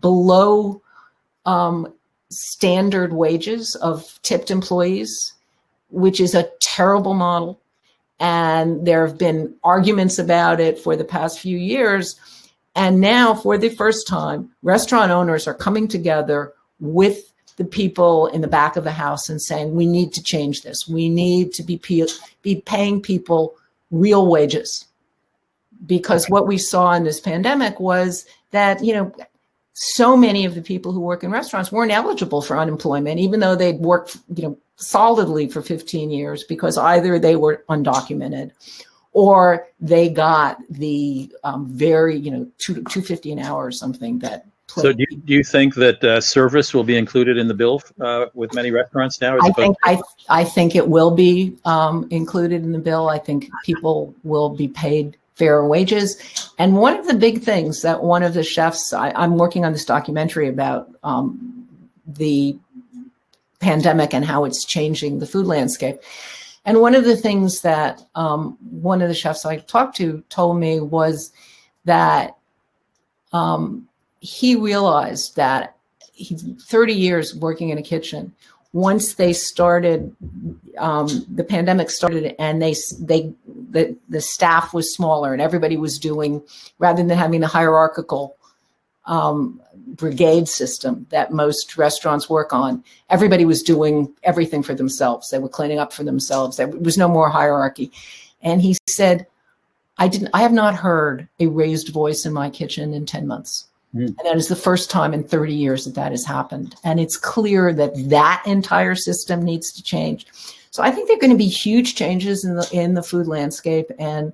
below standard wages of tipped employees, which is a terrible model, and there have been arguments about it for the past few years. And now, for the first time, restaurant owners are coming together with the people in the back of the house and saying, we need to change this. We need to be paying people real wages. Because what we saw in this pandemic was that, so many of the people who work in restaurants weren't eligible for unemployment, even though they'd worked, solidly for 15 years, because either they were undocumented or they got the very, $2.50 an hour or something that.
So do you think that service will be included in the bill with many restaurants now? I
think it will be included in the bill. I think people will be paid fair wages. And one of the big things that one of the chefs, I'm working on this documentary about the pandemic and how it's changing the food landscape. And one of the things that one of the chefs I talked to told me was that he realized that 30 years working in a kitchen, once they started, the pandemic started, and the staff was smaller, and everybody was doing, rather than having the hierarchical brigade system that most restaurants work on, everybody was doing everything for themselves. They were cleaning up for themselves. There was no more hierarchy. And he said, I have not heard a raised voice in my kitchen in 10 months. And that is the first time in 30 years that has happened. And it's clear that that entire system needs to change. So I think there are going to be huge changes in the food landscape. And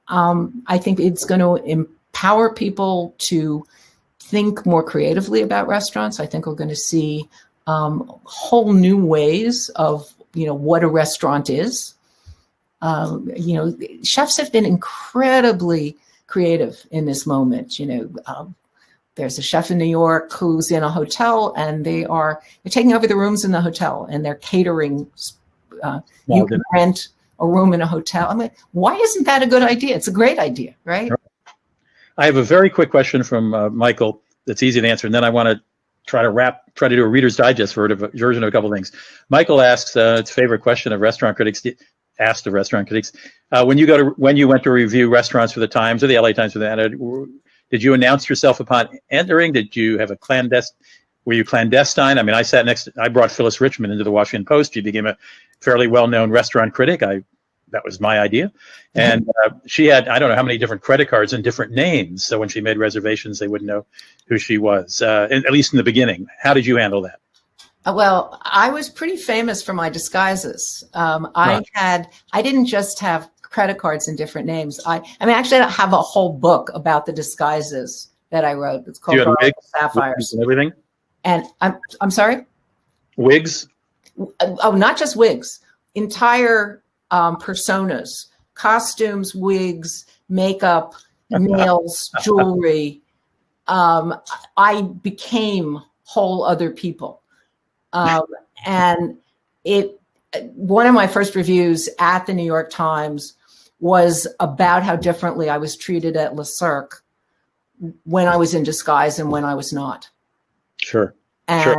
I think it's going to empower people to think more creatively about restaurants. I think we're going to see whole new ways of, what a restaurant is. Chefs have been incredibly creative in this moment. There's a chef in New York who's in a hotel, and they're taking over the rooms in the hotel, and they're catering. You can rent a room in a hotel. I mean, why isn't that a good idea? It's a great idea, right?
I have a very quick question from Michael that's easy to answer, and then I want to try to do a Reader's Digest version of a couple of things. Michael asks, it's a favorite question of restaurant critics. Asked of restaurant critics, when you went to review restaurants for the Times or the LA Times for the did you announce yourself upon entering? Did you have were you clandestine? I mean, I brought Phyllis Richmond into the Washington Post. She became a fairly well-known restaurant critic. That was my idea. And she had, I don't know how many different credit cards and different names. So when she made reservations, they wouldn't know who she was, at least in the beginning. How did you handle that?
Well, I was pretty famous for my disguises. I didn't just have credit cards and different names. Actually, I have a whole book about the disguises that I wrote. It's called Sapphires
and everything.
And I'm sorry?
Wigs?
Oh, not just wigs. Entire personas, costumes, wigs, makeup, nails, jewelry. I became whole other people. And one of my first reviews at the New York Times was about how differently I was treated at Le Cirque when I was in disguise and when I was not.
Sure.
And,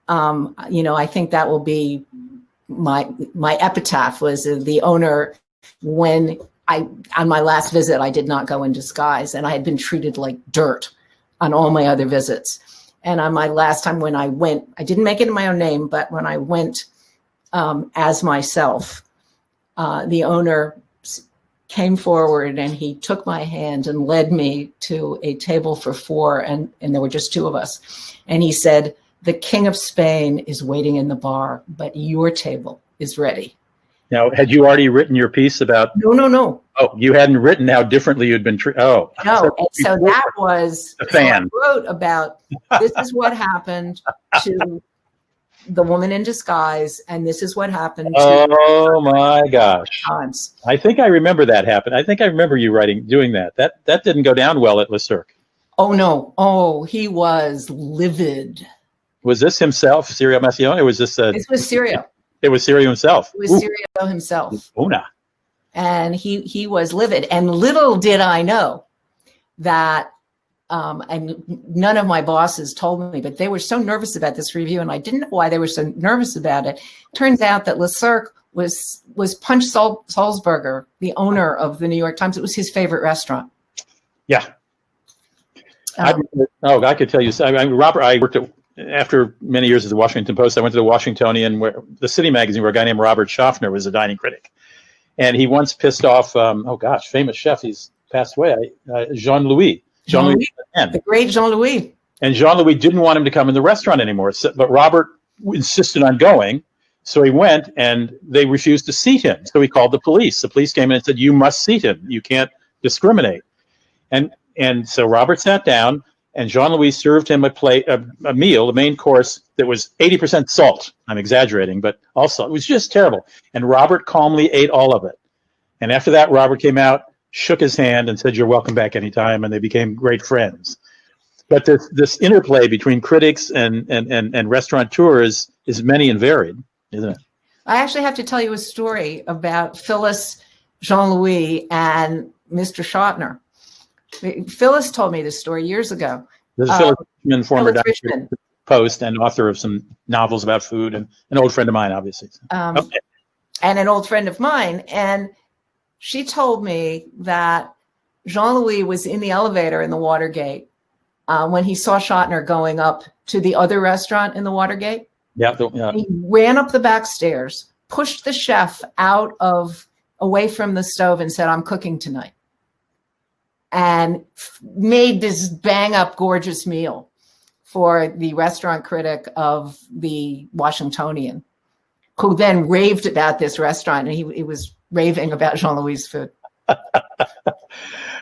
I think that will be my epitaph was the owner when on my last visit, I did not go in disguise, and I had been treated like dirt on all my other visits. And on my last time when I went, I didn't make it in my own name, but when I went as myself, the owner came forward and he took my hand and led me to a table for four, and there were just two of us. And he said, "The King of Spain is waiting in the bar, but your table is ready."
Now, had you already written your piece about?
No.
Oh, you hadn't written how differently you'd been treated. Oh,
no. So that was
a fan.
So I wrote about this is what happened to the woman in disguise, and this is what happened.
Oh my gosh!
Times.
I think I remember that happened. I think I remember you doing that. That didn't go down well at Le Cirque.
Oh no! Oh, he was livid.
Was this himself, Sirio Massione, or was this?
This was Sirio.
It was Sirio himself.
It was Sirio himself.
Una.
And he was livid. And little did I know that, and none of my bosses told me, but they were so nervous about this review, and I didn't know why they were so nervous about it. Turns out that Le Cirque was Punch Salzburger, the owner of the New York Times. It was his favorite restaurant.
Yeah. I could tell you. Robert, I worked after many years at the Washington Post. I went to the Washingtonian, the City magazine, where a guy named Robert Schaffner was a dining critic. And he once pissed off, famous chef, he's passed away, Jean-Louis. The great Jean-Louis. And Jean-Louis didn't want him to come in the restaurant anymore, but Robert insisted on going. So he went, and they refused to seat him. So he called the police. The police came in and said, "You must seat him. You can't discriminate." And so Robert sat down, and Jean-Louis served him a meal, a main course that was 80% salt. I'm exaggerating, but also it was just terrible. And Robert calmly ate all of it. And after that, Robert came out shook his hand and said, "You're welcome back anytime," and they became great friends. But this interplay between critics and restaurateurs is many and varied, isn't it?
I actually have to tell you a story about Phyllis, Jean-Louis, and Mr. Schottner. Phyllis told me this story years ago.
This is Phyllis Richmond, former
Phyllis
Dr.
Richmond.
Post and author of some novels about food, and an old friend of mine, obviously.
And an old friend of mine. And she told me that Jean-Louis was in the elevator in the Watergate when he saw Schottner going up to the other restaurant in the Watergate.
Yeah.
He ran up the back stairs, pushed the chef away from the stove and said, "I'm cooking tonight." And made this bang up gorgeous meal for the restaurant critic of the Washingtonian, who then raved about this restaurant, and he was raving about Jean-Louis' food.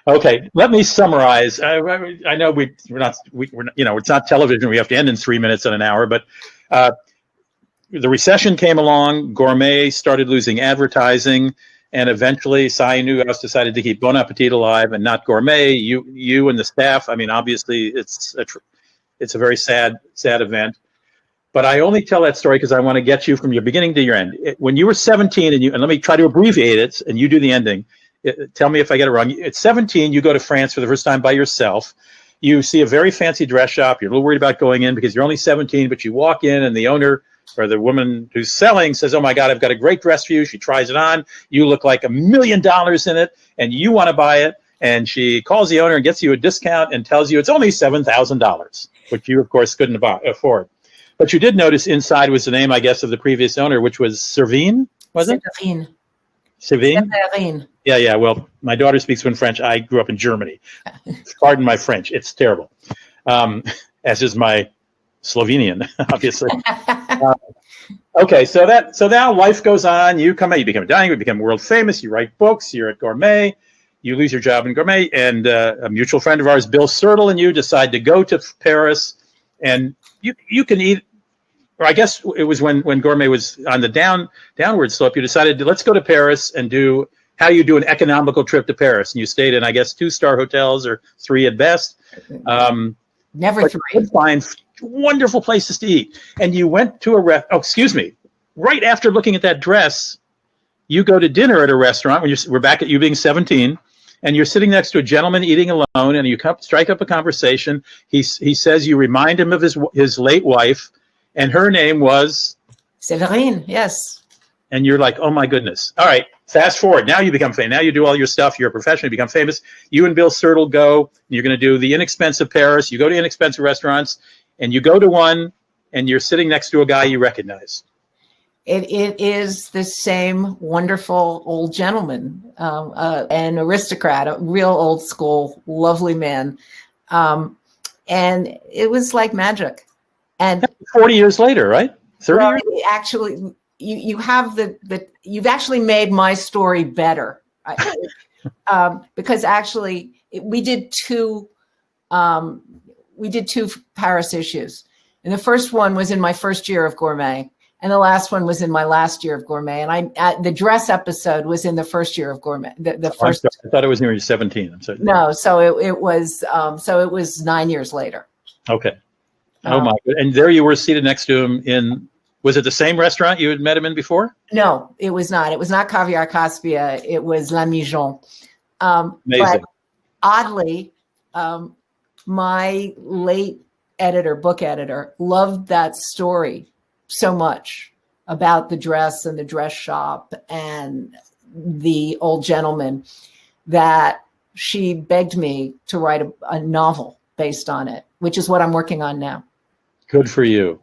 Okay, let me summarize. I know we're not, it's not television. We have to end in 3 minutes and an hour, but the recession came along. Gourmet started losing advertising, and eventually Cy Newhouse decided to keep Bon Appetit alive and not Gourmet. You and the staff. I mean, obviously, it's a very sad event. But I only tell that story because I want to get you from your beginning to your end. When you were 17, and let me try to abbreviate it, and you do the ending. Tell me if I get it wrong. At 17, you go to France for the first time by yourself. You see a very fancy dress shop. You're a little worried about going in because you're only 17, but you walk in and the owner or the woman who's selling says, "Oh my God, I've got a great dress for you." She tries it on. You look like $1 million in it and you want to buy it. And she calls the owner and gets you a discount and tells you it's only $7,000, which you, of course, couldn't afford. But you did notice inside was the name, I guess, of the previous owner, which was Servine, was it? Servine? Yeah. Well, my daughter speaks fluent French. I grew up in Germany. Pardon my French. It's terrible. As is my Slovenian, obviously. Okay, so now life goes on. You come out, you become a dining, you become world famous. You write books. You're at Gourmet. You lose your job in Gourmet, and a mutual friend of ours, Bill Sertle, and you decide to go to Paris, and you can eat. Or I guess it was when Gourmet was on the downward slope. You decided let's go to Paris and do how you do an economical trip to Paris, and you stayed in, I guess, 2-star hotels or 3 at best.
Never 3.
You find wonderful places to eat, and you went to right after looking at that dress, you go to dinner at a restaurant when we're back at you being 17, and you're sitting next to a gentleman eating alone, and you strike up a conversation. He says you remind him of his late wife, and her name was
Séverine. Yes.
And you're like, oh my goodness. All right, fast forward. Now you become famous. Now you do all your stuff. You're a professional. You become famous. You and Bill Sertle go. You're going to do the inexpensive Paris. You go to inexpensive restaurants, and you go to one, and you're sitting next to a guy you recognize.
It is the same wonderful old gentleman, an aristocrat, a real old school, lovely man. And it was like magic. And
40 years later, right? 30 years?
Actually, you've actually made my story better. Because actually we did two Paris issues. And the first one was in my first year of Gourmet. And the last one was in my last year of Gourmet. And the dress episode was in the first year of Gourmet. The first.
I thought it was when you were 17. I'm sorry.
No, so it was 9 years later.
Okay. Oh my! And there you were seated next to him was it the same restaurant you had met him in before?
No, it was not. It was not Caviar Caspia. It was La Mijon.
Amazing.
But oddly, my late book editor, loved that story so much about the dress and the dress shop and the old gentleman that she begged me to write a novel based on it, which is what I'm working on now.
Good for you.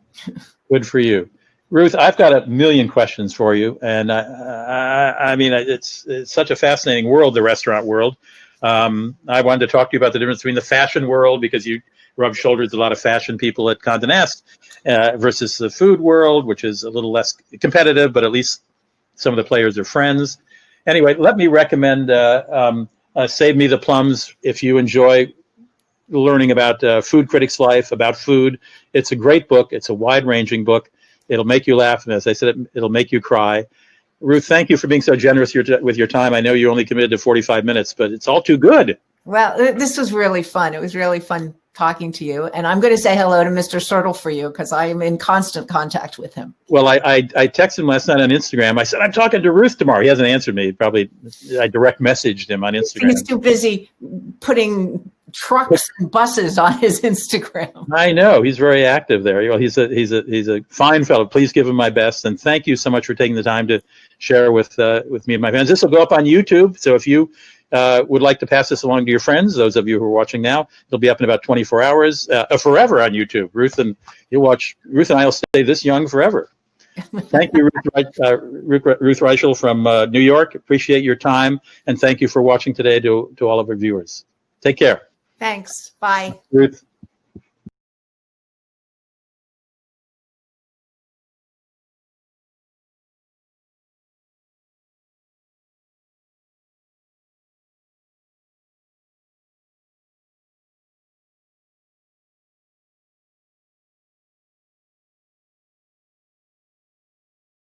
Good for you. Ruth, I've got a million questions for you. And I mean, it's such a fascinating world, the restaurant world. I wanted to talk to you about the difference between the fashion world, because you rub shoulders with a lot of fashion people at Condé Nast, versus the food world, which is a little less competitive, but at least some of the players are friends. Anyway, let me recommend Save Me the Plums if you enjoy learning about food critics' life, about food. It's a great book. It's a wide-ranging book. It'll make you laugh, and as I said, it'll make you cry. Ruth, thank you for being so generous with your time. I know you only committed to 45 minutes, but it's all too good.
Well, this was really fun. It was really fun talking to you. And I'm going to say hello to Mr. Sertle for you because I am in constant contact with him.
Well, I texted him last night on Instagram. I said, I'm talking to Ruth tomorrow. He hasn't answered me. I direct messaged him on Instagram.
He's too busy putting trucks and buses on his Instagram.
I know. He's very active there. Well, he's a fine fellow. Please give him my best. And thank you so much for taking the time to share with me and my fans. This will go up on YouTube. So if you would like to pass this along to your friends, those of you who are watching now, it'll be up in about 24 hours, forever on YouTube. Ruth and I will stay this young forever. Thank you, Ruth Reichl from New York. Appreciate your time, and thank you for watching today to all of our viewers. Take care.
Thanks. Bye.
Ruth.